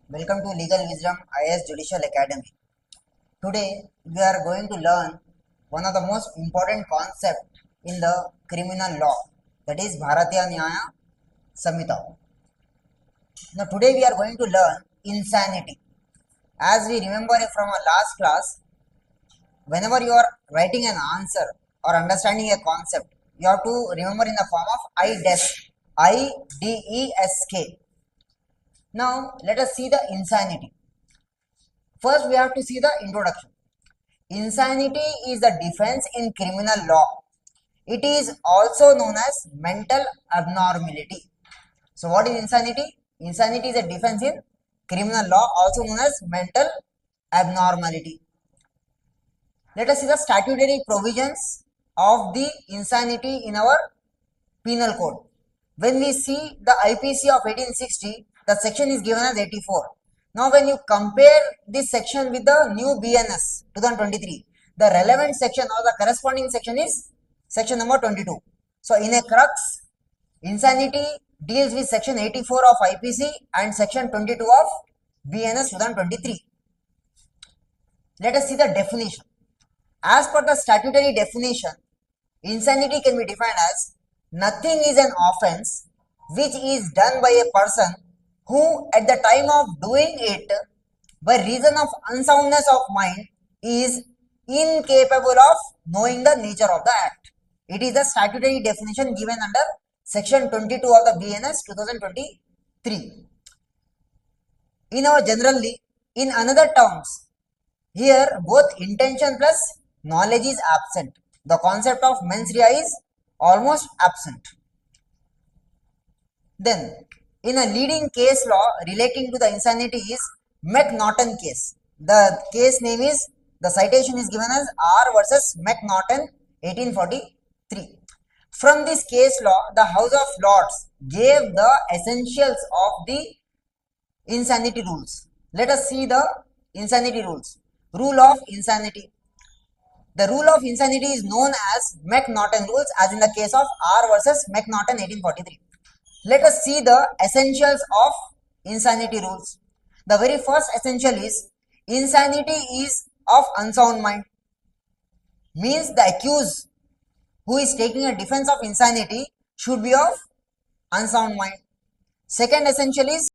Welcome to Legal Wisdom IAS Judicial Academy. Today we are going to learn one of the most important concepts in the criminal law, that is Bharatiya Nyaya Samhita. Now today we are going to learn insanity. As we remember from our last class, whenever you are writing an answer or understanding a concept, you have to remember in the form of IDESK. IDESK. Now let us see the insanity. First, we have to see the introduction. Insanity is the defense in criminal law. It is also known as mental abnormality. So, what is insanity? Insanity is a defense in criminal law, also known as mental abnormality. Let us see the statutory provisions of the insanity in our penal code. When we see the IPC of 1860, the section is given as 84. Now, when you compare this section with the new BNS 2023, the relevant section or the corresponding section is section number 22. So, in a crux, insanity deals with section 84 of IPC and section 22 of BNS 2023. Let us see the definition. As per the statutory definition, insanity can be defined as nothing is an offense which is done by a person who at the time of doing it by reason of unsoundness of mind is incapable of knowing the nature of the act. It is the statutory definition given under section 22 of the BNS 2023. In our generally, in another terms, here both intention plus knowledge is absent. The concept of mens rea is almost absent. Then, in a leading case law relating to the insanity is McNaughton case. The case name is, the citation is given as R versus McNaughton 1843. From this case law, the House of Lords gave the essentials of the insanity rules. Let us see the insanity rules. Rule of insanity. The rule of insanity is known as McNaughton rules, as in the case of R versus McNaughton 1843. Let us see the essentials of insanity rules. The very first essential is insanity is of unsound mind. Means the accused who is taking a defense of insanity should be of unsound mind. Second essential is